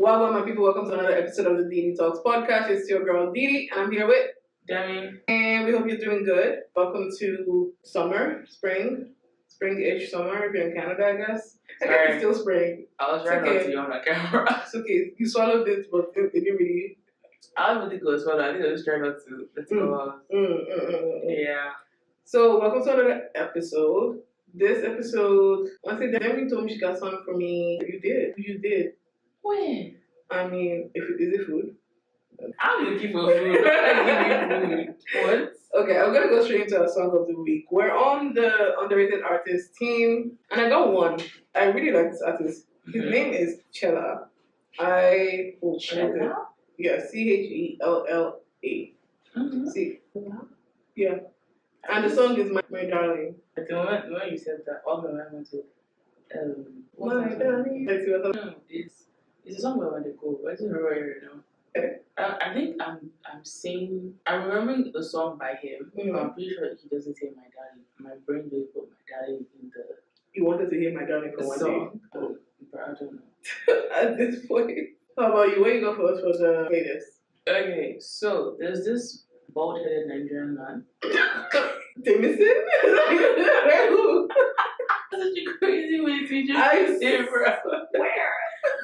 Well, my people, welcome to another episode of the Didi Talks podcast. It's your girl Didi, and I'm here with Demi. And we hope you're doing good. Welcome to summer, spring-ish summer if you're in Canada, I guess. I guess it's still spring. I was trying not to yawn on camera. It's okay. You swallowed it, but it didn't really. I was really good, so I think I was trying not to let's go out. Yeah. So, welcome to another episode. This episode, I say Demi told me she got something for me. You did. When? I mean, is it food? I'm looking for food. I'm giving food. What? Okay, I'm gonna go straight into our song of the week. We're on the underrated artist team, and I got one. I really like this artist. His name is Chella. Chella? Yeah, Chella. See, yeah. And the song is My Darling. At the moment when you said that, all my mind went to My Darling. Let's see what's up. It's a song where I want to go. I don't remember it right now. I think I'm remembering the song by him, but I'm pretty sure he doesn't say My Darling. My brain just put My Darling in the. You wanted to hear My Darling for one song. day. But I don't know. At this point. How about you? Where you go for us for the latest? Okay, so there's this bald-headed Nigerian man. Demi? That's such a crazy way to just say, bro. Where?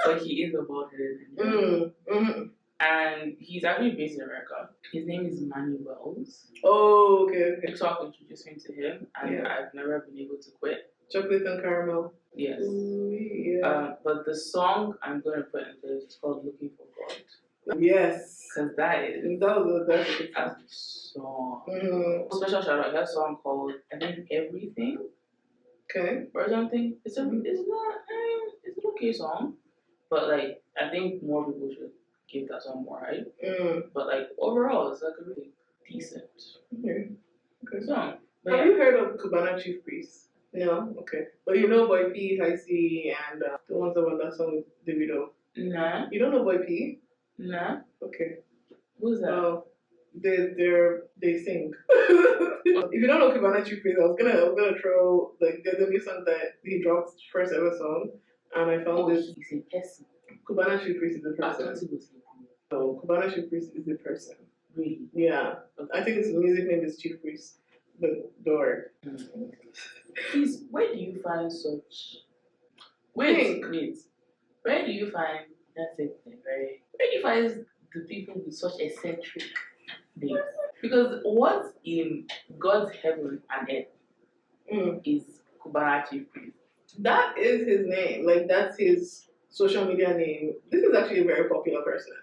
But he is a bald-headed Nigerian man. And he's actually based in America. His name is Manny Wells. Oh, okay. TikTok introduced me to him, and I've never been able to quit. Chocolate and caramel. Yes. Ooh, yeah. But the song I'm going to put in place is called Looking for God. Yes. Because that's a song. Special shout out. He has a song called, I think, Everything. Okay. Or something. It's an okay song. But, like, I think more people should give that song more hype. But, like, overall, it's, like, a really decent song. But, have you heard of Cubana Chief Priest? No? Okay. But you know Boy P, High C, and the ones that won that song with Davido? Nah. You don't know Boy P? Nah. Okay. Who's that? They sing. If you don't know Cubana Chief Priest, I was gonna throw, like, there's a new song that he dropped, first ever song, and I found this. He's a person. Cubana Chief Priest is the person. So Cubana Chief Priest is the person. Really? Yeah. Okay. I think his music name is Chief Priest. The door. Please, where do you find such? Wait. Where do you find that's it? Right? Where do you find the people with such eccentric names? Because what in God's heaven and earth is Cubana Chief Priest? That is his name. Like, that's his social media name. This is actually a very popular person.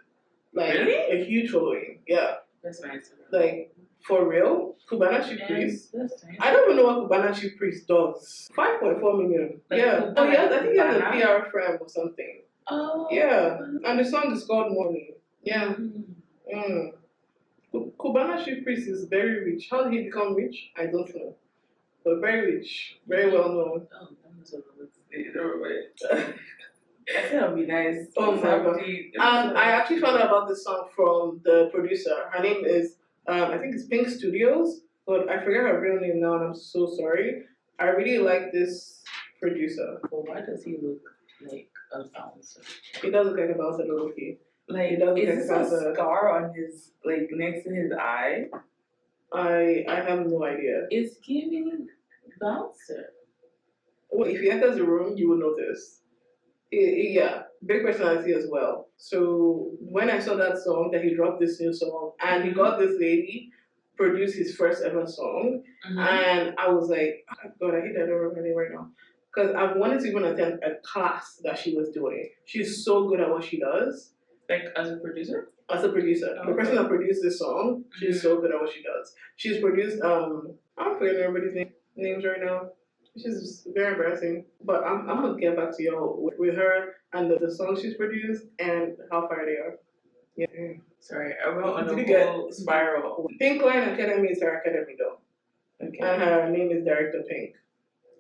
Like, really? A huge following. Yeah. That's nice. Like, for real, Cubana Chief Priest. I don't even know what Cubana Chief Priest does. 5.4 million. Like, yeah. Oh, yeah. I think he has a PR firm or something. Oh. Yeah. And the song is called Money. Yeah. Cubana Chief Priest is very rich. How did he become rich? I don't know. But very rich. Very well known. Oh, I think that'll be nice. Oh, my God. And I actually found out about this song from the producer. Her name is, I think it's Pink Studios, but I forget her real name now, and I'm so sorry. I really like this producer. But why does he look like a bouncer? He does look like a bouncer, okay. Like, he does is this a scar on his, like, next to his eye? I have no idea. It's giving bouncer. Well, if he enters the room, you will notice. Yeah, big personality as well. So when I saw that song, that he dropped this new song, and he got this lady produce his first ever song, and I was like, oh God, I hate that I don't remember her name right now. Because I wanted to even attend a class that she was doing. She's so good at what she does. Like, as a producer? As a producer. Okay. The person that produced this song, she's so good at what she does. She's produced, I don't forget everybody's names right now. Which is very embarrassing, but I'm gonna get back to y'all with her and the songs she's produced and how far they are. Yeah. Sorry, I wrote on a whole spiral. Pink Line Academy is her academy though. Okay. And her name is Director Pink.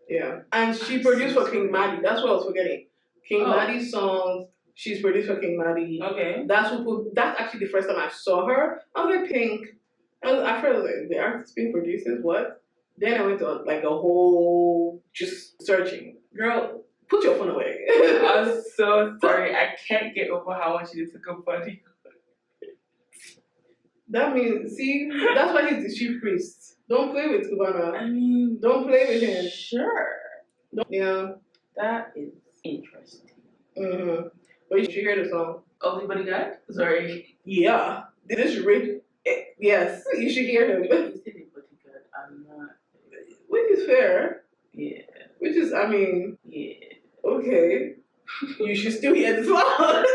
Yeah. And she produced for King Maddie. That's what I was forgetting. King Maddie's songs. She's produced for King Maddie. Okay. That's actually the first time I saw her. I was like, Pink. And after I was like, the artist Pink produces what? Then I went to like a whole just searching. Girl, Put your phone away. I'm so sorry. I can't get over how much it took a buddy. That means, see, that's why he's the chief priest. Don't play with Cubana. I mean, don't play with him. Sure. Yeah. That is interesting. Mm-hmm. But you should hear the song. Ugly Bodyguard? Sorry. Yeah. This rich. Yes, you should hear him. You said a bodyguard. I'm not. Which is fair. Yeah. Which is, I mean. Yeah. Okay. You should still hear the song.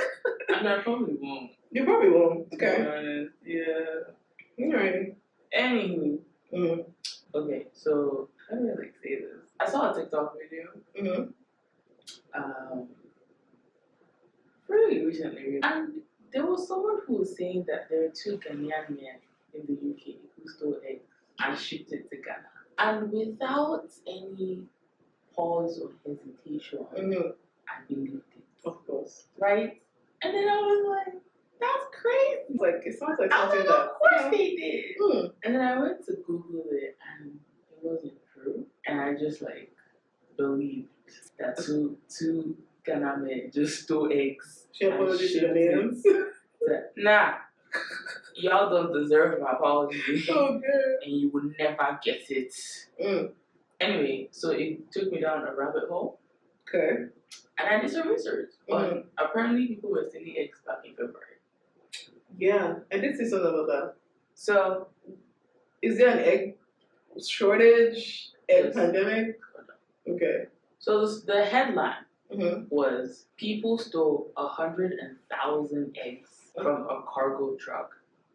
I probably won't. You probably won't. Okay. To be honest. Yeah. Alright. Anywho. Okay, so how do I say this? I saw a TikTok video. Really recently, and there was someone who was saying that there are two Ghanaian men in the UK who stole eggs and shipped it to Ghana, and without any pause or hesitation, I believed it. Of course. Right? And then I was like, that's crazy. Like, it sounds like something that. Of course they did. And then I went to Google it and it wasn't true. And I just believed that two Ghana men just stole eggs. She apologized to the names. Nah. Y'all don't deserve my apology. Oh, good. And you will never get it. Anyway, so it took me down a rabbit hole. Okay. And I did some research. But apparently people were stealing eggs back in February. Yeah, I did see something about that. So, is there an egg shortage, egg pandemic? Okay. So the headline was people stole 100,000 eggs from a cargo truck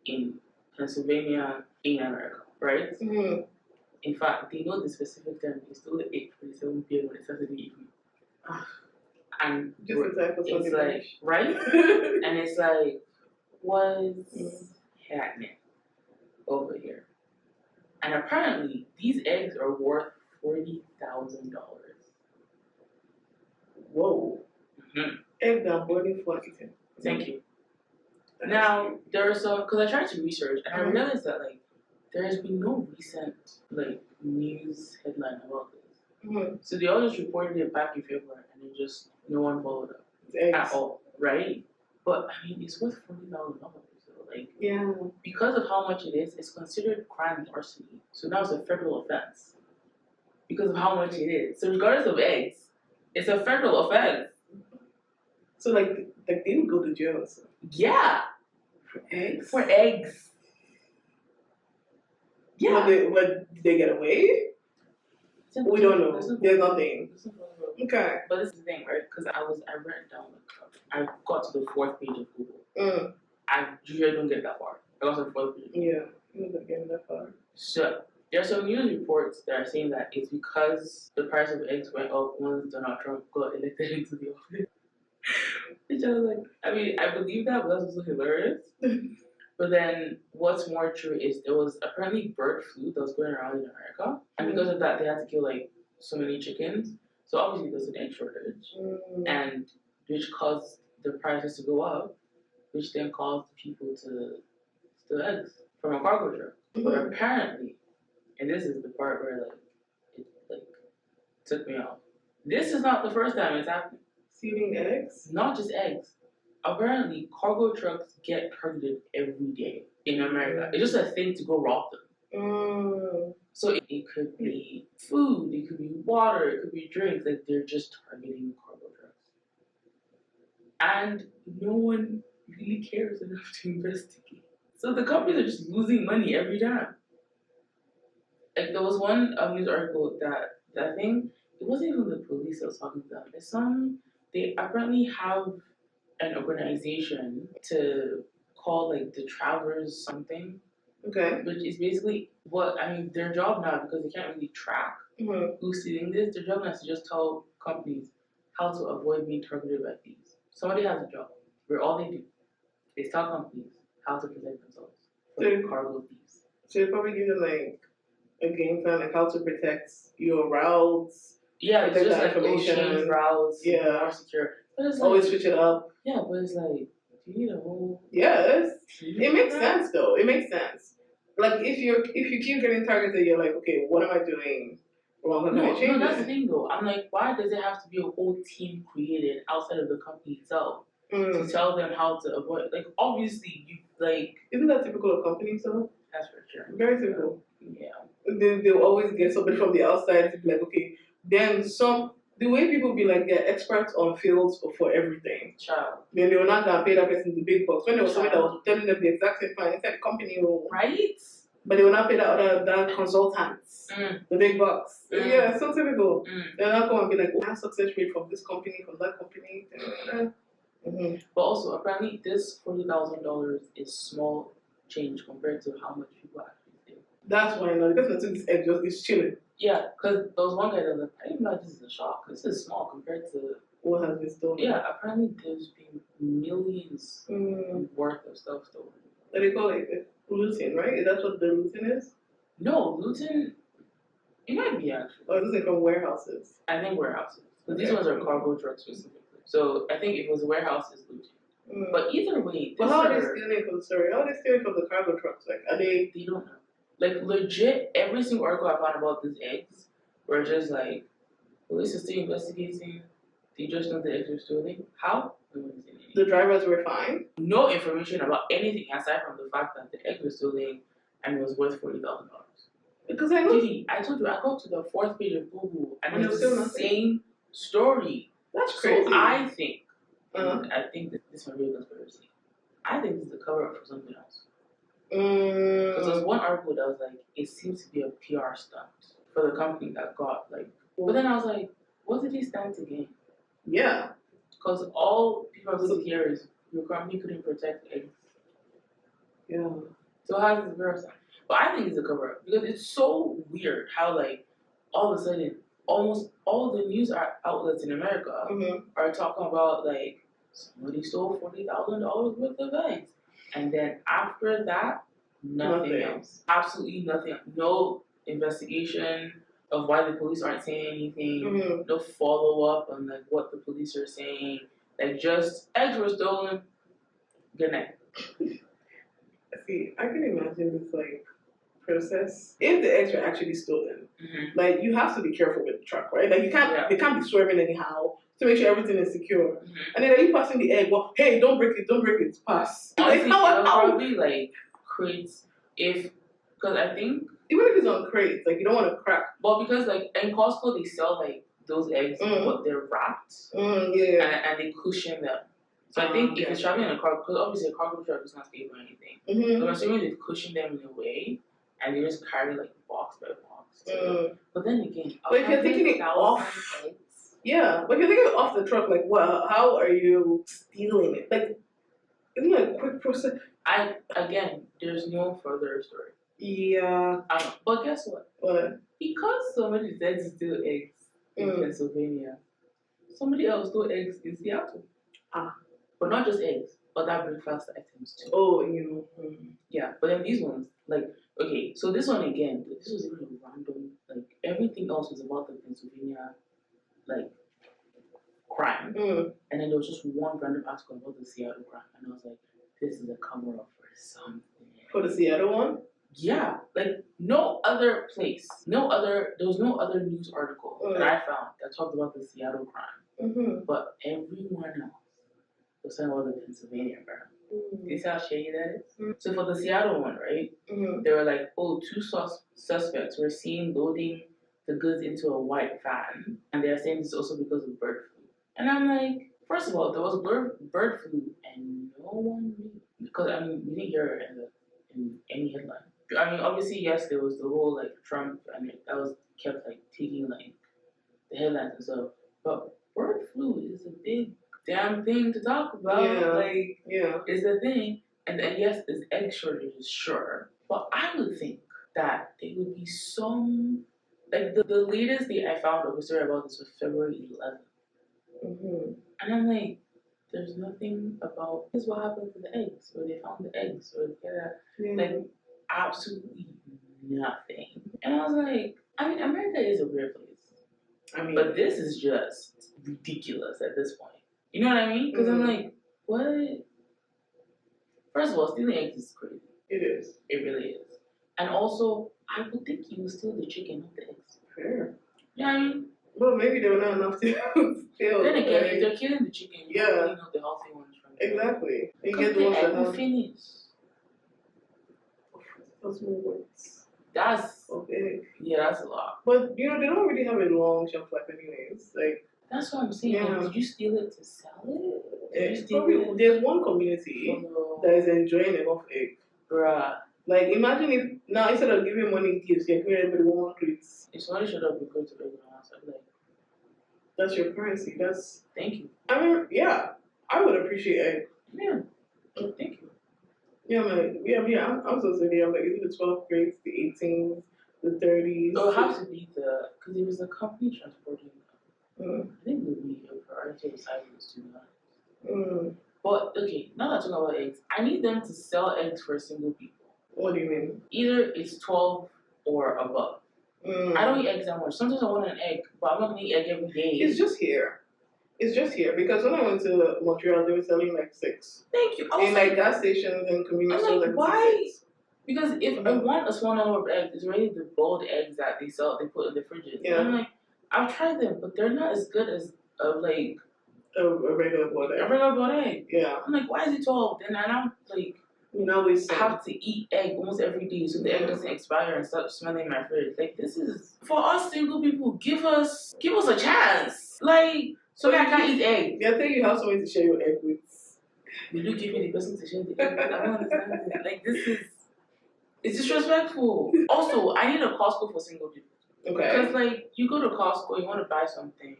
in Pennsylvania in America, right? In fact, they know the specific time. They stole the 8:47 p.m. on a Saturday evening. And just it's like, right? And it's like, what's happening over here? And apparently, these eggs are worth $40,000. Whoa. Eggs are worth $40,000. Thank you. Now, there are some, because I tried to research, and I realized that, there has been no recent, news headline about this. So they all just reported it back in February, and then just no one followed up at all, right? But, I mean, it's worth $40,000. So, because of how much it is, it's considered crime larceny. So now it's a federal offense. Because of how much it is. So regardless of eggs, it's a federal offense. So, they would go to jail. So. Yeah. For eggs? For eggs. Yeah. Did they get away? We don't know. There's nothing. Okay. But this is the thing, right? Because I read down, I got to the 4th page of Google. I usually don't get that far. I got to the 4th page. Yeah, you're not getting that far. So, there are some news reports that are saying that it's because the price of eggs went up once Donald Trump got elected into the office. Which I was like, I mean, I believe that, but that's also hilarious. But then, what's more true is there was apparently bird flu that was going around in America, and because of that, they had to kill so many chickens. So obviously, there's an egg shortage, and which caused the prices to go up, which then caused people to steal eggs from a cargo truck. But apparently, and this is the part where it took me off. This is not the first time it's happened. Stealing eggs? Not just eggs. Apparently, cargo trucks get targeted every day in America. It's just a thing to go rob them. So it could be food, it could be water, it could be drinks. They're just targeting cargo trucks. And no one really cares enough to investigate. So the companies are just losing money every time. There was one news article that I think it wasn't even the police that was talking to them. They apparently have an organization to call the travelers something. Okay. Which is basically their job now, because they can't really track who's stealing this. Their job now is to just tell companies how to avoid being targeted by thieves. Somebody has a job where all they do is tell companies how to protect themselves from cargo thieves. So they probably give them a game plan, how to protect your routes. Yeah, it's just ocean routes, more secure. But it's always switch it up. Yeah, but it's do you need a whole? Yes, it makes sense though. It makes sense. If you keep getting targeted, you're okay, what am I doing? Well, no, that's the thing though. I'm like, why does it have to be a whole team created outside of the company itself to tell them how to avoid? Like, obviously, you like. Isn't that typical of companies though? That's for sure. Very typical. Yeah. They'll always get somebody from the outside to be like, okay, then the way people be like, they're experts on fields for everything. Child. Then they will not gonna pay that person the big bucks. When there was somebody that was telling them the exact same thing inside the company role. Right? But they will not pay that consultants the big bucks. Yeah, it's so typical. They're not going to be like, oh, I have success rate from this company, from that company. But also, apparently, this $40,000 is small change compared to how much people actually do. That's why now, because this egg just is chilling. Yeah, because there was one guy that was like, I didn't know this is a shock. This is small compared to what has been stolen. Yeah, apparently there's been millions worth of stuff stolen. What they call it? Looting, right? Is that what the looting is? No, looting, it might be actually. Or is it from warehouses? I think warehouses. But these ones are cargo trucks specifically. So I think if it was a warehouse, it's looting. But either way, but how are they stealing from the story? How are they stealing from the cargo trucks? Like, are they? They don't know. Like legit, every single article I found about these eggs were just like, police are still investigating. They just know the eggs were stolen. How? The drivers were fine. No information about anything aside from the fact that the egg was stolen and was worth $40,000. Because I know. I told you I got to the 4th page of Google and it's the same story. That's crazy. So I think, I think that this is a real conspiracy. I think this is a cover up for something else. Because there's one article that was like, it seems to be a PR stunt for the company that got like. But then I was like, what did he stand to gain? Yeah. Because all people are going to hear is your company couldn't protect eggs. Yeah. So how does this verify? But I think it's a cover up because it's so weird how like all of a sudden almost all the news outlets in America are talking about like somebody stole $40,000 worth of eggs, and then after that nothing else, absolutely nothing, no investigation of why the police aren't saying anything, no follow up on like what the police are saying, like just eggs were stolen. Good night. See, I can imagine this like process. If the eggs were actually stolen, like you have to be careful with the truck, right? Like you can't, they can't be swerving anyhow to make sure everything is secure. And then are you passing the egg? Well, hey, don't break it, pass. Honestly, like, probably like crates if, because I think even if it's on crates, like you don't want to crack. Well, because like in Costco they sell like those eggs, but they're wrapped, and they cushion them. So I think if it's traveling in a car, because obviously a cargo truck is not stable or anything. So I'm assuming they've cushioned them in a way, and they just carry like box by box. But then again, but if you're taking it off, but if you're taking it off the truck, like, well, how are you stealing it? Like, isn't it a quick process? There's no further story. Yeah. But guess what? What? Because somebody decided to steal eggs in Pennsylvania, somebody else stole eggs in Seattle. But not just eggs, but that breakfast items too. Oh, you know. Yeah, but then these ones, like, okay, so this one again, this was even a random, like, everything else was about the Pennsylvania, like, crime. And then there was just one random article about the Seattle crime. And I was like, this is a cover up for something. For the Seattle one? Yeah, like, no other place, there was no other news article that I found that talked about the Seattle crime. But everyone else was talking about the Pennsylvania crime. Do you see how shady that is? So for the Seattle one, right, they were like, oh, two suspects were seen loading the goods into a white van, and they're saying this also because of bird flu. And I'm like, first of all, there was bird flu, and no one knew. Because, I mean, we didn't hear it in any headline. I mean, obviously, yes, there was the whole, like, Trump, and that was kept, like, taking, like, the headlines and stuff. But bird flu is a big damn thing to talk about. It's a thing. And yes, there's egg shortages, sure. But I would think that there would be some, like, the latest date I found of a story about this was February 11th. And I'm like, there's nothing about this is what happened to the eggs, or they found the eggs, or like absolutely nothing. And I was like, I mean, America is a weird place. I mean, but this is just ridiculous at this point. You know what I mean? Because I'm like, what? First of all, stealing eggs is crazy. It is. It really is. And also, I would think you would steal the chicken, not the eggs. Fair. Yeah, I mean. Well, maybe they were not enough to kill. Then again, if they're killing the chicken, you don't really know the healthy ones from the exactly. You because get the the ones egg that will have. finish. That's more works. That's okay. Yeah, that's a lot. But you know, they don't really have a long shelf life, anyways. Like that's what I'm saying. Yeah. Like, did you steal it to sell it? There's one community that is enjoying enough egg. Bruh. Like imagine if now instead of giving money gifts, you're giving everybody one crates. If somebody showed up with to egg on I'd be like, that's your currency. That's thank you. I mean, yeah, I would appreciate egg. Yeah. Thank you. Yeah, man. Yeah. I'm so silly. I'm like, is it the 12th grades, the 18s, the 30s? It would have to be because it was a company transporting them. I think it would be a priority of silence to that. But okay, now that I'm talking about eggs, I need them to sell eggs for single people. What do you mean? Either it's 12 or above. I don't eat eggs that much. Sometimes I want an egg, but I'm not gonna eat egg every day. It's just here. Because when I went to Montreal, they were selling like 6. Thank you. In like gas stations and convenience stores. Like, why? Because if I want a small number of eggs, it's already the boiled eggs that they put in the fridges. Yeah. And I'm like, I've tried them, but they're not as good as like a regular boiled egg. A regular boiled egg. Yeah. I'm like, why is it 12? Then I don't like. You know, we have to eat egg almost every day so the egg doesn't expire and start smelling in my fridge. Like, this is for us single people. Give us a chance. Like, so I can't eat egg. I think you have someone to share your egg with. Will you give me the person to share the egg with? I don't understand it. Like, it's disrespectful. Also, I need a Costco for single people. Okay. Because like, you go to Costco, you want to buy something,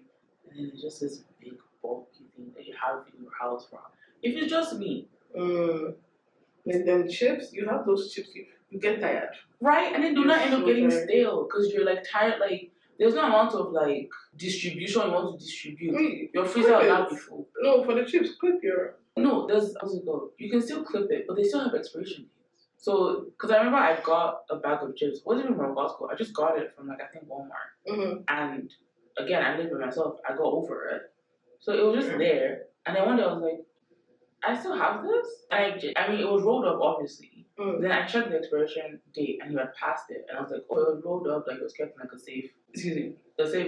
and then it's just this big bulky thing that you have in your house from. If it's just me. And then chips, you have those chips, you get tired. Right? And then do not end up getting stale because you're like tired. Like, there's no amount of like distribution you want to distribute. Your freezer will not be full. No, for the chips, clip your. No, how's it go? You can still clip it, but they still have expiration dates. So, because I remember I got a bag of chips. It wasn't even from Costco. I just got it from like, I think Walmart. And again, I live by myself. I got over it. So it was just there. And then one day I was like, I still have this? I mean, it was rolled up, obviously. Then I checked the expiration date, and you had passed it. And I was like, oh, it was rolled up, like it was kept in like a safe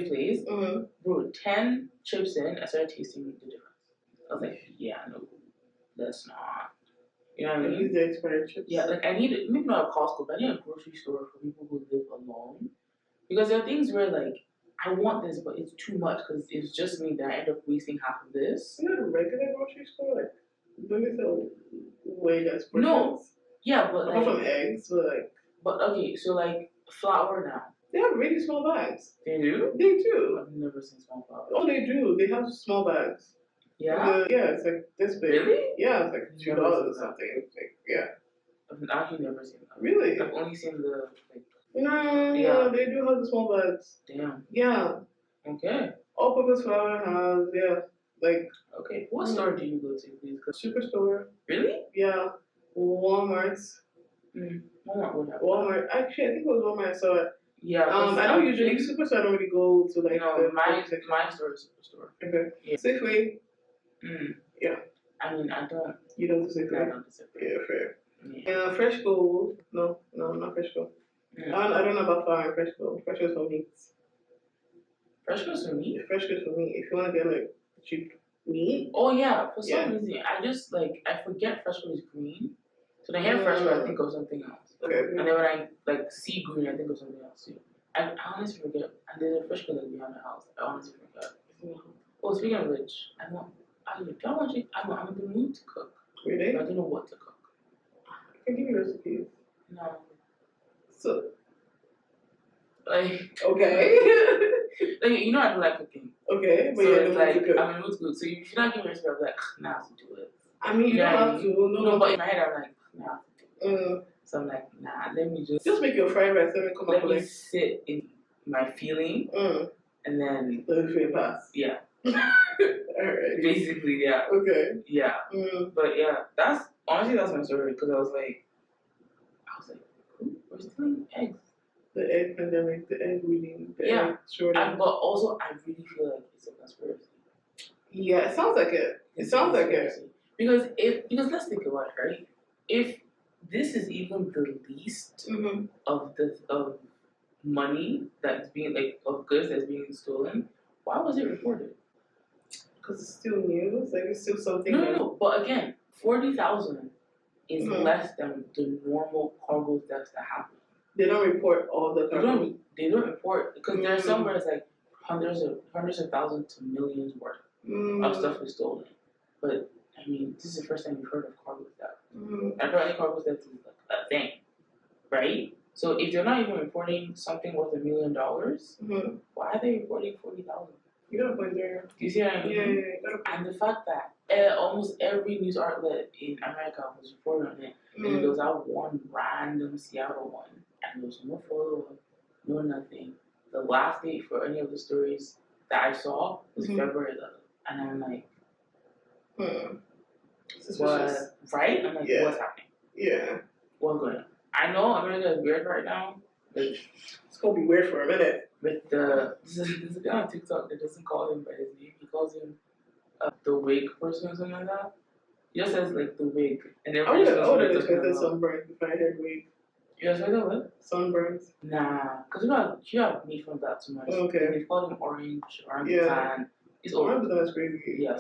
place. Bro, 10 chips in, I started tasting the difference. I was like, yeah, no, that's not. You know what I mean? The expired chips? Yeah, like I need it, maybe not a Costco, but I need a grocery store for people who live alone. Because there are things where, like, I want this, but it's too much because it's just me that I end up wasting half of this. Isn't it a regular grocery store? Like, don't they sell way less portions? No. Yeah, but like. Apart from eggs, but like. But okay, so like flour now. They have really small bags. They do? They do. I've never seen small flour. Oh, they do. They have small bags. Yeah? Yeah, it's like this big. Really? Yeah, it's like $2 or something. Like, yeah. I've actually never seen that. Really? I've only seen the like. No, they do have the small bags. Damn. Yeah. Okay. All-purpose flour has, like. Okay. What store do you go to, please? Superstore. Really? Yeah. Walmart. Walmart. Actually, I think it was Walmart. I saw it. Yeah. I don't usually Superstore. I don't really go to like. No, my store is Superstore. Okay. Yeah. Safeway. Yeah. I mean, I don't. You don't do Safeway. I don't do Safeway. Yeah, fair. Yeah. Fresh Gold. No, not Fresh Gold. I don't know about flour and Fresh Gold. Fresh Gold for meats. Fresh Gold for meat? Fresh Gold for meat. If you want to get like cheap meat. Oh yeah. For some reason, I just like I forget Fresh Gold is green. So when I hear Fresh Gold, I think of something else. Okay. And then when I like see green, I think of something else too. I honestly forget. And there's a Fresh Gold like behind the house. I honestly forget. Oh, speaking of which, I'm in the mood to cook. Really? But I don't know what to cook. I can give you recipes. No. So. Like. Okay. Like, you know I don't like cooking. Okay, but so it's like I'm in the mood to cook. So if you're not giving me a recipe, I'm like, nah, I have to do it. I mean, you don't have to. No, but in my head I'm like, nah, I have to do it. So I'm like, nah, let me just make your fried rice. Let me sit in my feeling, and then let it pass. Yeah. Alright. Basically, yeah. Okay. Yeah. But yeah, that's my story because I was like, we're stealing eggs. The egg pandemic, the egg reading, the egg shortage. But also, I really feel like it's a conspiracy. Yeah, it sounds like it. It sounds like it. Because let's think about it, right? If this is even the least of money that's being like of goods that's being stolen, why was it reported? Because it's still news. Like it's still something. No. But again, 40,000 is less than the normal cargo thefts that happen. They don't report all the cargo. They don't report because there are some where it's like hundreds of thousands to millions worth of stuff is stolen. But I mean, this is the first time you've heard of cargo theft. Apparently, cargo theft is like a thing, right? So if they're not even reporting something worth $1 million, why are they reporting 40,000? You got a point there. Do you see what I mean? Yeah. And the fact that almost every news outlet in America was reporting on it, and there was that one random Seattle one, and there was no follow-up, no nothing. The last date for any of the stories that I saw was February 11th, and I'm like, Suspicious. Right? I'm like, what's happening? Yeah. What's going on? I know America is weird right now. It's gonna be weird for a minute. With there's a guy on TikTok that doesn't call him by his name. He calls him the wig person or something like that. He just says like the wig, and I would have expected sunburn if I heard wig. You expected what? Sunburns. Nah, because you have meat from that too much. Okay. They call him orange tan. It's orange is crazy. Yeah,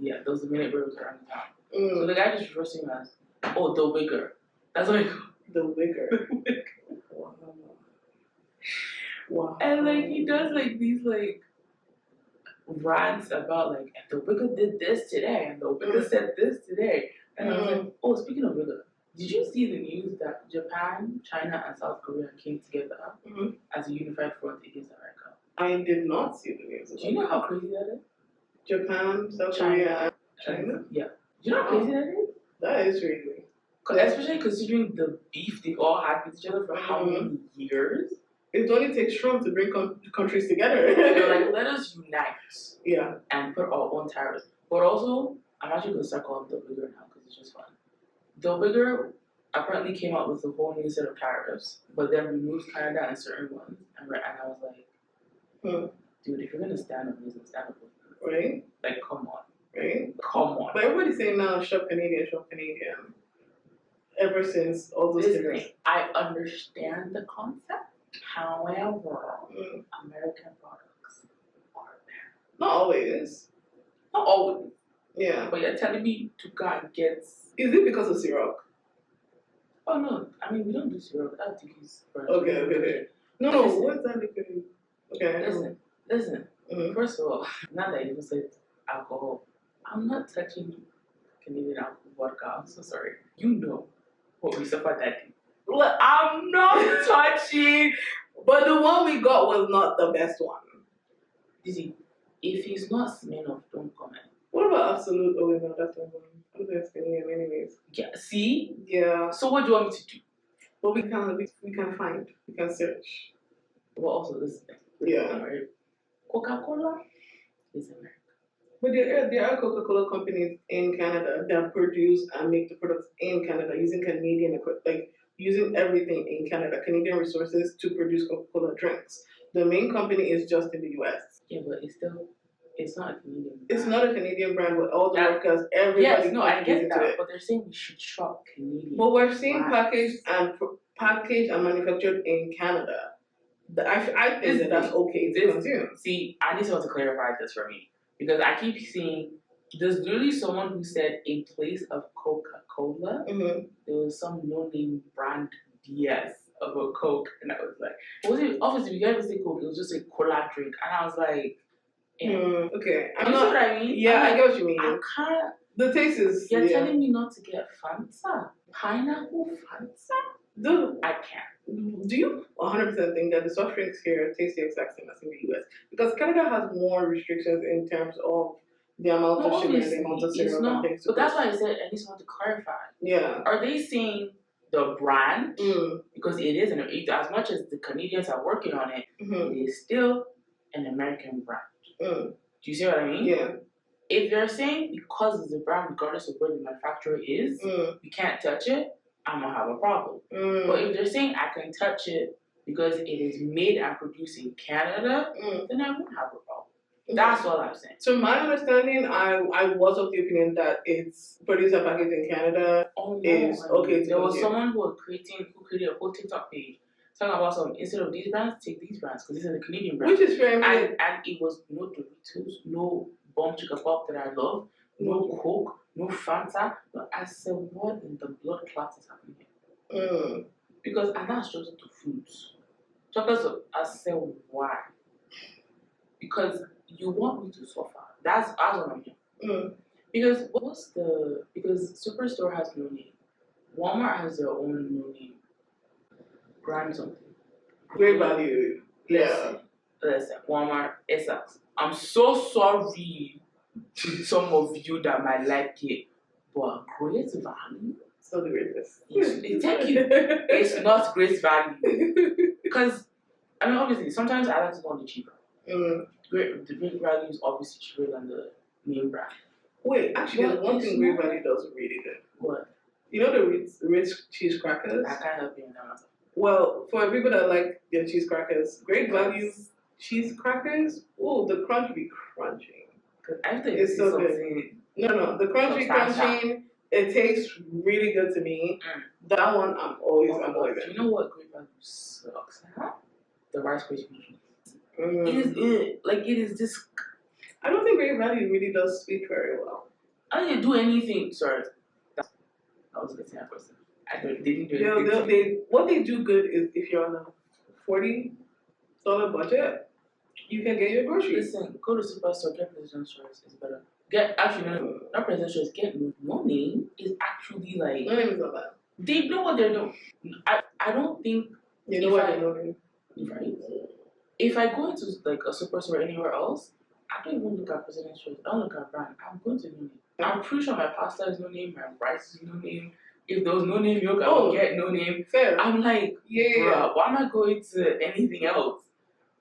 yeah. Those minute birds around town. So the guy just refers to him as the wigger. That's what I call the wigger. Wow. And like he does like these like rants about like the wigger did this today and the wigger said this today. And I was like, speaking of wigger, did you see the news that Japan, China, and South Korea came together as a unified front against America? I did not see the news. Do you know how crazy that is? Japan, South Korea, China? Yeah. Do you know how crazy that is? That is crazy. Especially considering the beef they all had with each other for how many years? It only takes Trump to bring countries together. They're like, let us unite. Yeah. And put our own tariffs. But also, I'm actually going to start calling the Wigger now because it's just fun. The Wigger apparently came out with a whole new set of tariffs, but then removed Canada and certain ones. And I was like, dude, if you're going to stand on this, stand up with me. Right? Like, come on. Right? Come on. But everybody's saying now, shop Canadian. Ever since all those things. I understand the concept. However, American products are better. Not always. Not always. Yeah. But you're telling me to go and get... Is it because of syrup? Oh, no. I mean, we don't do syrup. That's these. Okay. No, what's that liquid? Okay. Listen. First of all, now that you said alcohol, I'm not touching Canadian alcohol vodka. I'm so sorry. You know what we suffered that day. Look, I'm not touching. But the one we got was not the best one. Dizzy, if he's not Smirnoff, don't comment. What about Absolute? Oh, no, that's not one. I'm just Canadian anyways. Yeah, see? Yeah. So what do you want me to do? Well, we can find. We can search. Well, also this thing. Yeah. Right? Coca-Cola is American. But there are Coca-Cola companies in Canada that produce and make the products in Canada using Canadian equipment, like using everything in Canada, Canadian resources to produce Coca-Cola drinks. The main company is just in the US. Yeah, but it's not a Canadian brand. It's not a Canadian brand, but all the workers, everybody. Yes, no, I get that, but they're saying we should shop Canadian. But we're seeing packaged and manufactured in Canada. I think that's okay to consume. See, I need someone to clarify this for me. Because I keep seeing, there's literally someone who said in place of Coca-Cola, there was some no-name brand BS of a Coke. And I was like, obviously, we can't even say Coke, it was just a cola drink. And I was like, okay. You know what I mean? Yeah, I get what you mean. I can't. The taste is. You're telling me not to get Fanta? Pineapple Fanta? Dude, I can't. Do you 100% think that the soft drinks here taste the exact same as in the US? Because Canada has more restrictions in terms of the amount of sugar and the amount of syrup and things. But that's why I said I need someone to clarify. Yeah. Are they saying the brand? Because it is, as much as the Canadians are working on it, it is still an American brand. Do you see what I mean? Yeah. If they're saying because it's a brand, regardless of where the manufacturer is, you can't touch it, I'm gonna have a problem. But if they're saying I can touch it because it is made and produced in Canada, then I won't have a problem. That's all I'm saying. So my understanding, I was of the opinion that it's produced and packaged in Canada is okay. There was someone who created a whole TikTok page talking about some, instead of these brands, take these brands because these are the Canadian brands. Which is fair. And it was no Doritos, no Bomb Chicka Pop that I love, no Coke, no Fanta. No, I said, what in the blood clot is happening here? Because, and that's just the foods. Chocolate, I said, why? Because you want me to suffer. That's what I'm here. Because because Superstore has no name. Walmart has their own no name. Brand something. Great value. Listen, Walmart, it sucks. I'm so sorry to some of you that might like it, but great value. It's not the greatest. Thank you. It's not great value. Because, I mean, obviously, sometimes I like to go on the cheaper. The great value is obviously cheaper than the name brand. Wait, actually, there's one thing Great Value does really good. What? You know the Ritz cheese crackers? I can't help you in that. Well, for people that like their cheese crackers, Great Value cheese crackers, oh, the crunch be crunching. I think it's so good. No, the crunchy crunching, it tastes really good to me. That one, I'm always annoyed with. You know what Great Value sucks? The Rice Krispie treats. It is it. Like, it is just. I don't think Great Value really does sweet very well. I didn't do anything. Sorry. I was getting that person. They didn't do anything. What they do good is if you're on a $40 budget, you can get your groceries. Listen, go to Superstore, get President Stores, it's better. Not President Stores, get No Name is actually like. No Name is not bad. They know what they're doing. I don't think. You know what they're doing. Right. If I go into like a Superstore or anywhere else, I don't even look at President Stores. I don't look at brand. I'm going to No Name. I'm pretty sure my pasta is No Name, my rice is No Name. If there was No Name milk, I would get No Name. Fair. I'm like, bruh, why am I going to anything else?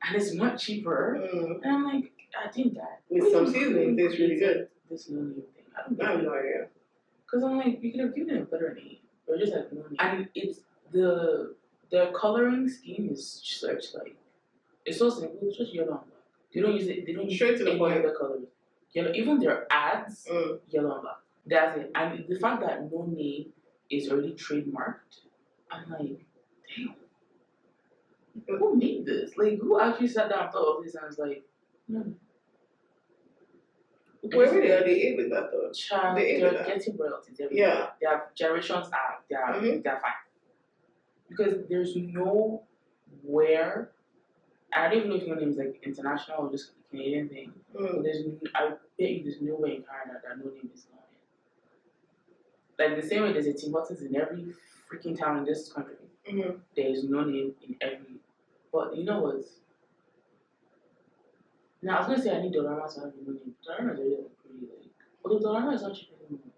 And it's much cheaper. And I'm like, I think that with some seasoning, tastes really good. This No Name thing, I have no idea. Because I'm like, you could have given it a better name, or just like No Name. And it's the coloring scheme is such like, it's so simple. It's just yellow and black. They don't use it. They don't use straight to the point. Other colors. Yellow. Even their ads, yellow and black. That's it. And the fact that No Name is already trademarked, I'm like, damn. Who made this? Like, who actually sat down and thought of this and was like, no. Where were they ate with that though? They're getting royalties every year. Their generations they're fine. Because there's nowhere, I don't even know if your name is like international or just a Canadian thing, but I bet you there's nowhere in Canada that No Name is not in. Like the same way there's a Tim Hortons in every freaking town in this country, there is No Name in every. But you know what? Now I was gonna say I need Dollarama to have No Name. Dollarama is really pretty like. Although Dollarama is not cheap anymore.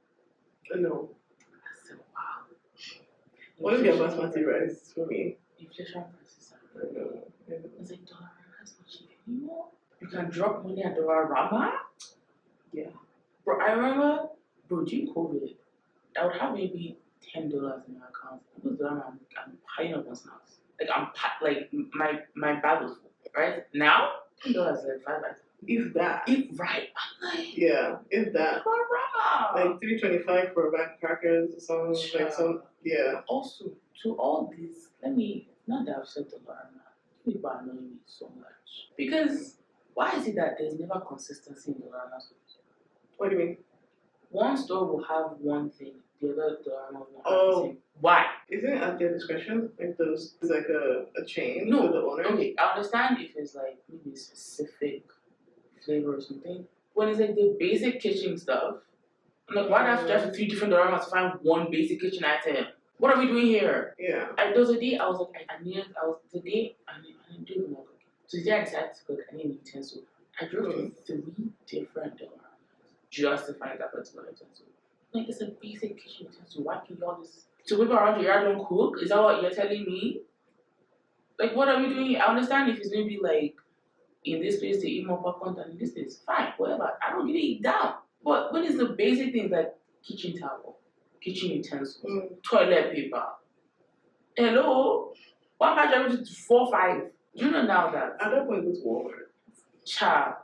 No. I said, wow. What is your basmati rice for me? Inflation prices are. I know. It's like Dollarama is not cheap anymore. You can drop money at Dollarama. Yeah. Bro, I remember, during COVID, I would have maybe $10 in my account. Because Dollarama, I'm piling up on snacks. Like my bag was full. Right now, $10 is like 5 items. If that. Right. I'm like, yeah, if that. Dollarama. Like $3.25 for a bag of crackers or something. Like some. Yeah. Also, to all this, not that I've said Dollarama. People are annoying me so much. Because why is it that there's never consistency in Dollarama stores? What do you mean? One store will have one thing, the other Dollarama will have the same. Why? Isn't it at their discretion? Like it's like a chain for the owner? Okay, I understand if it's like maybe a specific flavor or something. When it's like the basic kitchen stuff, I'm like, why do I have to drive to 3 different Dollaramas to find one basic kitchen item? What are we doing here? Yeah. There was a day I was like, I didn't do even like cooking. So the day I decided to cook, I needed a utensil. I drove to 3 different Dollaramas just to find that particular utensil. Like, it's a basic kitchen utensil. Why can y'all just... So people around your yard don't cook? Is that what you're telling me? Like, what are we doing? I understand if it's maybe like, in this place they eat more popcorn than in this place. Fine, whatever. I don't give it down. But what is the basic things like kitchen towel, kitchen utensils, toilet paper? Hello? Why am I driving to 4, 5? Do you know now that? At that point, it's Walmart. Child.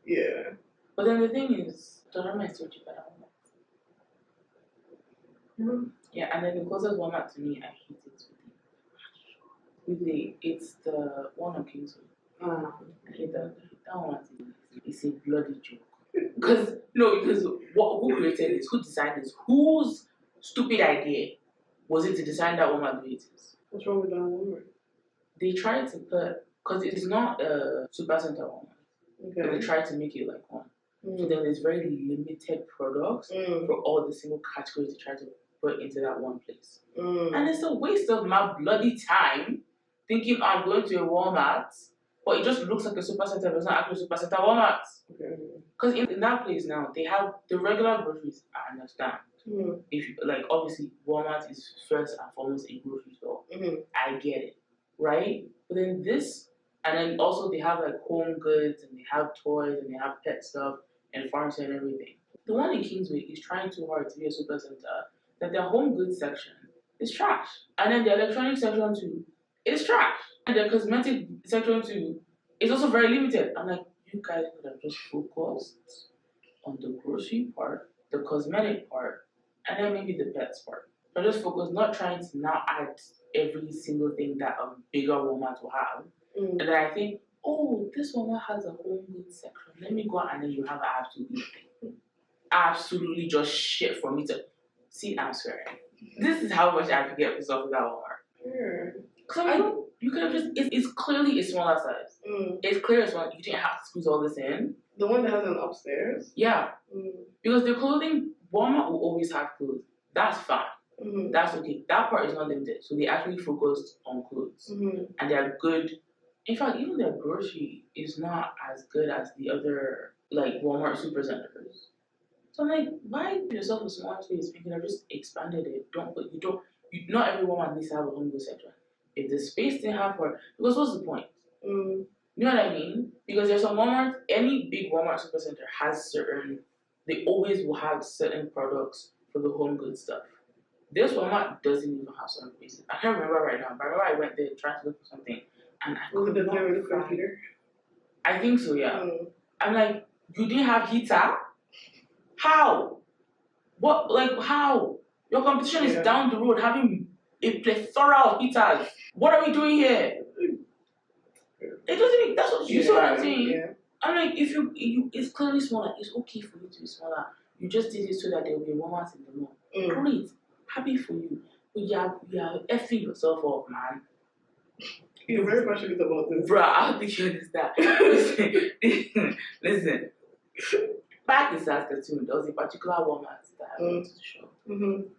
Yeah. But then the thing is, Dollarama is so cheap at Walmart. Yeah, and then the closest Walmart to me, I hate it with it. It's the one on Kingsway. I hate that. That one is a bloody joke. Because who created this? Who designed this? Whose stupid idea was it to design that one at the 80s? What's wrong with that one? They tried to put, because it is not a Supercenter one. Okay. But they tried to make it like one. So then there's very limited products for all the single categories to try to put into that one place. And it's a waste of my bloody time thinking I'm going to a Walmart, but it just looks like a Supercenter, but it's not actually a Supercenter Walmart. Because in that place now, they have the regular groceries, I understand. If you, like, obviously, Walmart is first and foremost a grocery store. I get it, right? But then and then also they have like home goods, and they have toys, and they have pet stuff, and pharmacy and everything. The one in Kingsway is trying too hard to be a Supercenter that their home goods section is trash. And then the electronic section too is trash. And the cosmetic section too is also very limited. I'm like, you guys could have just focused on the grocery part, the cosmetic part, and then maybe the pets part. So just focus, not trying to now add every single thing that a bigger Walmart will have. And then I think, oh, this Walmart has a home goods section. Let me go, and then you have absolutely nothing. Absolutely just shit for me to see. I'm swearing. This is how much I could get pissed off with that Walmart. So you could have just. It's clearly a smaller size. It's clear as well. You didn't have to squeeze all this in. The one that has an upstairs. Yeah. Because the clothing, Walmart will always have clothes. That's fine. That's okay. That part is not limited. So they actually focused on clothes, and they are good. In fact, even their grocery is not as good as the other like Walmart supercenters. So I'm like, why give yourself a small space? You could have just expanded it. Not every Walmart needs to have a home goods section. If the space they have for, because what's the point? You know what I mean? Because there's some Walmart, any big Walmart supercenter has they always will have certain products for the home goods stuff. This Walmart doesn't even have certain places. I can't remember right now, but I remember I went there trying to look for something, and I could not find. I think so, yeah. I'm like, you didn't have heater? How? What? Like, how? Your competition is down the road having a plethora of heaters. What are we doing here? It doesn't make, that's what you see what I'm saying? Yeah. I'm like, if you it's clearly smaller. It's okay for you to be smaller. You just did it so that there will be Walmart in the mall. Great. Happy for you. But you are effing yourself up, man. You're very passionate about this. Bruh, I don't think you understand. Listen. Back in Saskatoon, there was a particular Walmart that I went to the shop.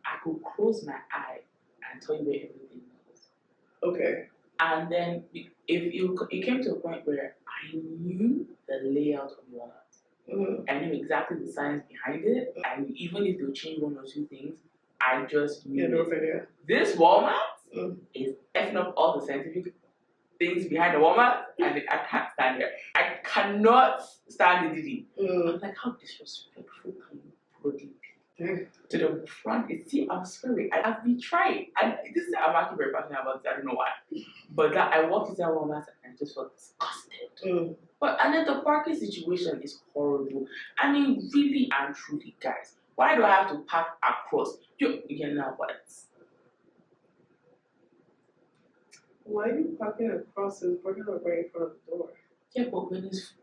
I could close my eye and tell you where everything was. Okay. And then it came to a point where I knew the layout of the Walmart. I knew exactly the science behind it, and even if they'll change one or two things, I just knew it. This Walmart is effing up all the scientific things behind the Walmart, and I can't stand it. I cannot stand the Didi. I'm like, how disrespectful can you probably be to the front? See, I'm sorry. I've been trying. And I'm actually very passionate about it. I don't know why. But I walked into that Walmart and I just felt disgusted. And then the parking situation is horrible. I mean, really and truly, guys, why do I have to park across? You know what? Why are you parking across the parking lot right in front of the door? Yeah, but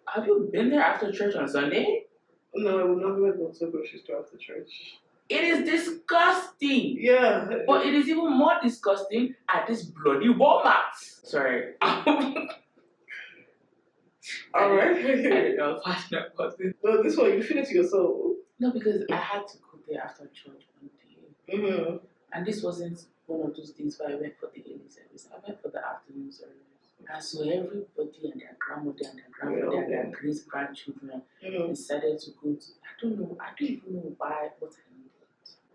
have you been there after church on Sunday? No, I will not go to the grocery store after church. It is disgusting. Yeah. But it is even more disgusting at this bloody Walmart. Sorry. Alright. I didn't know I was passionate about this. No, this one, you finish yourself. No, because I had to go there after church one day. And this wasn't one of those days where I went for the early service. I went for the afternoon service. And so everybody and their grandmother and their grandfather and their great grandchildren decided to go to. I don't even know what I needed.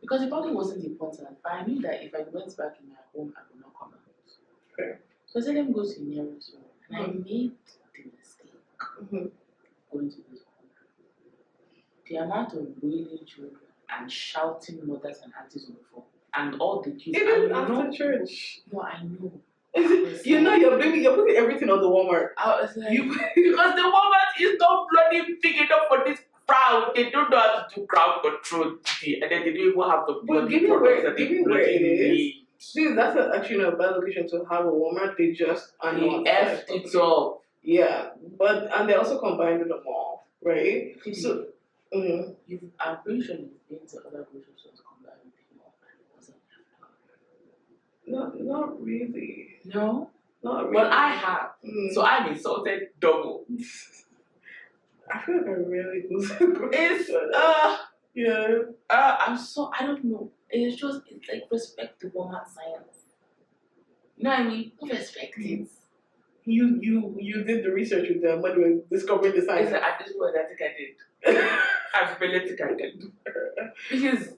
Because it probably wasn't important. But I knew that if I went back in my home, I would not come out. Okay. So I said, let me go to the nearest one. And I made the mistake going to this one. The amount of wailing children and shouting mothers and aunties on the phone. And all the kids. Even after church. No, I know. You're putting everything on the Walmart. I was like, because the Walmart is not bloody big enough for this crowd. They don't know how to do crowd control, and then they don't even have the bloody products that they bloody need. See, that's actually not a bad location to have a Walmart. They just are not effed it up. Yeah, and they also combined with a mall, right? So, I'm pretty sure you've been to other grocery stores combined with the mall, and it wasn't not really. No, not really. But I have, so I'm insulted double. I feel like I really do. It's yeah. I don't know. It's like respect the Walmart science. You know what I mean? Respect it. You did the research with them when we were discovering the science. At this point, I think I did. I really think I did. Because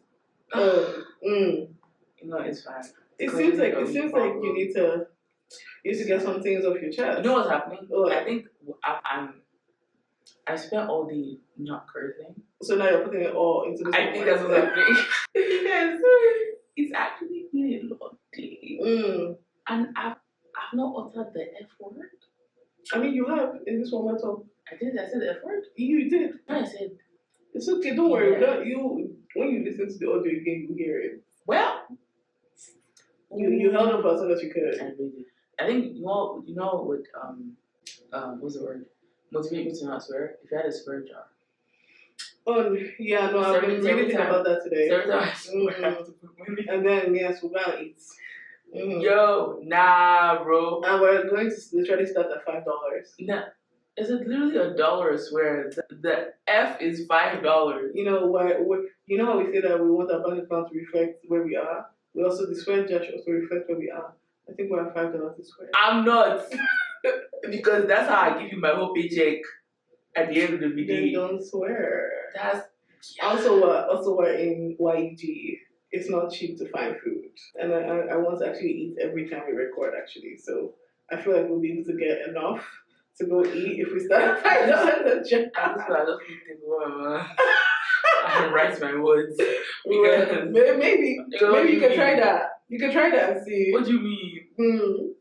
it's fine. It seems like you need to get some things off your chest. You know what's happening? I think I spent all day not cursing. So now you're putting it all into this. I think that's what's happening. Yes. It's actually been a long day. And I've not uttered the F word. I mean, you have in this one talk. I said the F word? You did. I said. It's okay, don't worry. When you listen to the audio again, you hear it. Well. You held up as long as you could. I really did. I think, you know what, what's the word? Motivate me to not swear. If you had a swear jar. Oh, yeah, no, I've been really thinking about that today. Every time I swear, I have to put money. And then, yes, we're gonna eat. Yo, nah, bro. And we're going to literally start at $5. Nah, is it literally $1 a swear? The F is $5. You know you know how we say that we want our bank account to reflect where we are? We also, the swear jar should also reflect where we are. I think we're at $5 to swear. I'm not. Because that's how I give you my whole paycheck at the end of the video. Then don't swear. That's also we're in YG. It's not cheap to find food, and I want to actually eat every time we record. Actually, so I feel like we'll be able to get enough to go eat if we start at $5 I just think I write my words. Because maybe you can try that. You can try that and see. What do you mean?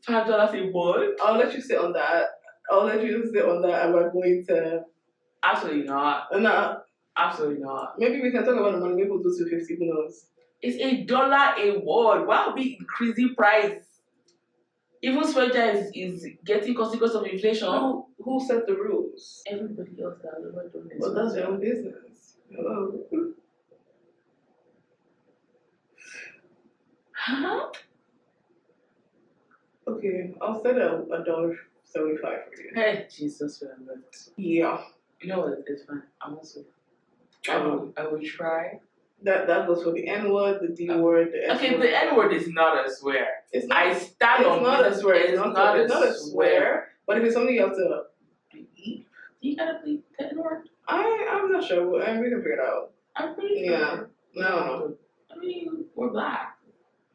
$5 a word? I'll let you sit on that. And we're going to. Absolutely not. No. Absolutely not. Maybe we can talk about the money. Maybe we'll do $250. Who knows? It's $1 a word. Why are we increasing price? Even Sweater is getting consequence of inflation. Who set the rules? Everybody else that never done this. Well, that's your own business. Hello. Huh? Okay, I'll set a $1.75 for you. Hey, Jesus, yeah. You know what? It's fine. I'm also. I will try. That goes for the N word, the D word, the S word. Okay, the N word is not a swear. It's not, I stand on not a swear. It's not a swear. But if it's something you have to eat, you gotta plead the N word. I'm not sure. We can figure it out. I'm pretty sure. Yeah. No. I mean, we're black.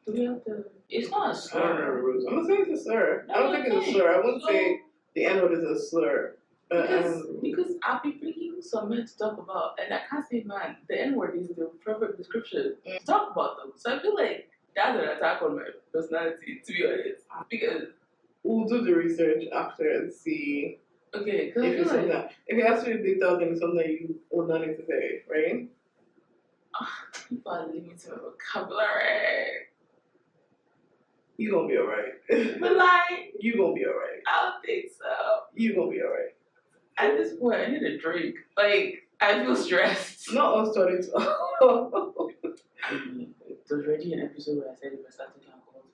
Do we have to? It's not a slur. I don't know the rules. I'm gonna say it's a slur. I don't think it's a slur. I wouldn't say the N word is a slur. Because I've been bringing some men to talk about, and I can't say man, the N word is the perfect description to talk about them. So I feel like that's an attack on my personality, to be honest. Because we'll do the research after and see. Okay, because if it's something that, if it has to be big dog, then it's something that you will not need to say, right? People are limiting my vocabulary. You gonna be alright. But like, you gonna be alright. I don't think so. You gonna be alright. At this point, I need a drink. Like, I feel stressed. Not us starting to. I mean, there's already an episode where I said if I start taking alcohol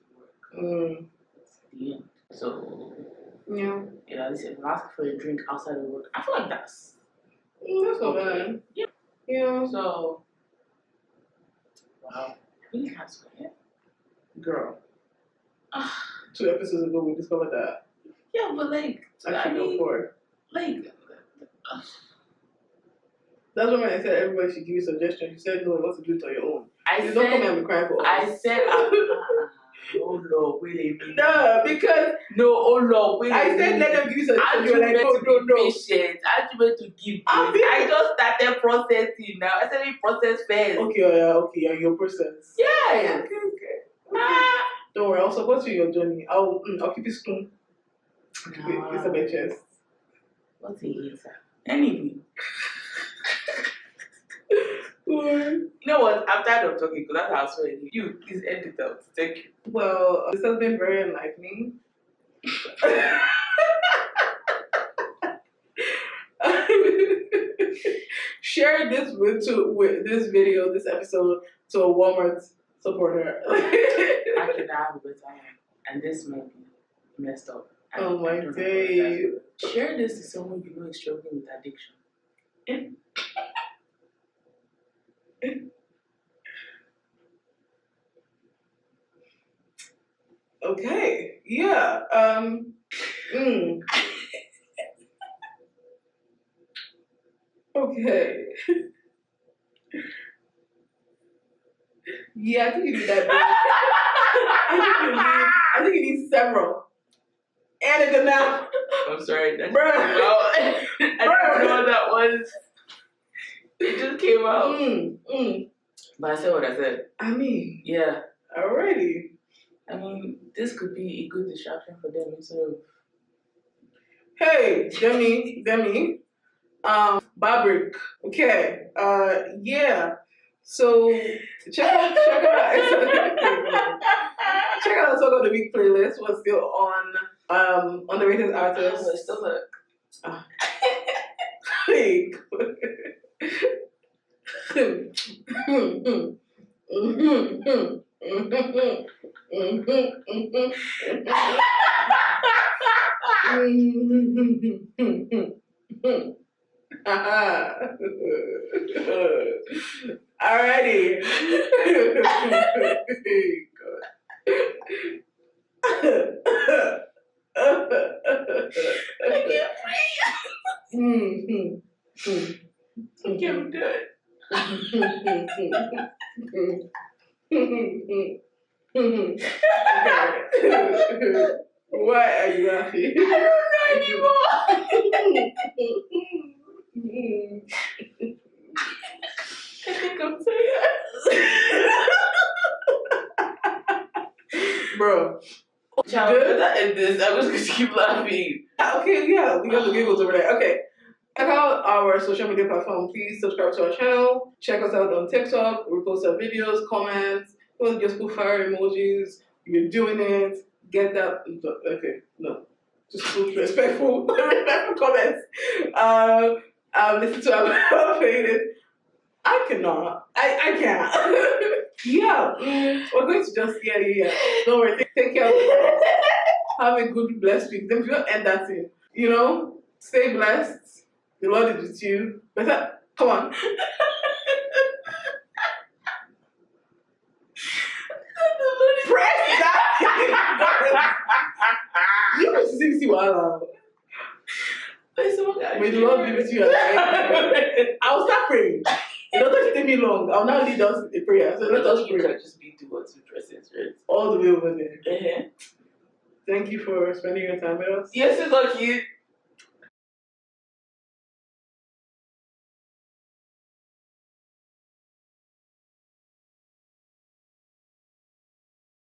to work, it's the end. So, yeah. You know, listen, I'm asking for a drink outside of work. I feel like that's not bad. Yeah. Yeah. So, wow. I really can't swear. Girl. 2 episodes ago, we discovered that. Yeah, but like, actually, 4. Like, that's when I said everybody should give you suggestions. You said no, you want to do it on your own. Don't come here and be crying for us. I said, oh Lord, wait a minute. No, because oh Lord, wait a minute. I said let them give you suggestions. You were like, no. Patient. I'm meant to give. I just started processing now. I said let me process first. Okay, your process. Yes. Okay. Don't worry, I'll support you in your journey. I'll keep you spoon. It's a bit chest. What's the answer? Anyway. You know what? I'm tired of talking because that's how I swear you. Please end it out. Thank you. Well, this has been very enlightening. Share this with this video, this episode, to a Walmart supporter. Actually, I have a better one, and this might be messed up. Oh my day! Share this to someone you know is struggling with addiction. Okay. Yeah. Okay. Yeah, I think you need that. I think you need several. And a good nap. I'm sorry. That I don't know what that was. It just came out. But I said what I said. I mean. Yeah. Alrighty. I mean, this could be a good distraction for them instead of. Hey, Demi. Babrick. Okay. Yeah. So check out check out the Song of the Week playlist. We're still on Underrated Artists. We're still there. Hey. Alrighty. I can't breathe. I can't do it. Why are you laughing? I don't know anymore. I think I'm tired. Bro. Child, better end this. I'm just going to keep laughing. Okay, yeah, we got the giggles over there. Okay. Check out our social media platform. Please subscribe to our channel. Check us out on TikTok. We post our videos, comments. We'll just put fire emojis. You're doing it. Get that. Okay, no. Just put respectful comments. Listen to our playlist. I cannot. I can't. Yeah. We're going to just, yeah. Don't worry. Take care of yourself. Have a good, blessed week. Then we don't end that thing. You know? Stay blessed. The Lord is with you. Better. Come on. Press that. You can see while may the Lord be with you. I'll start praying. It doesn't take me long. I'll now lead us in prayer. So let us pray. You can just be towards the dressing, right? All the way over there. Uh-huh. Thank you for spending your time with us. Yes, it's not cute.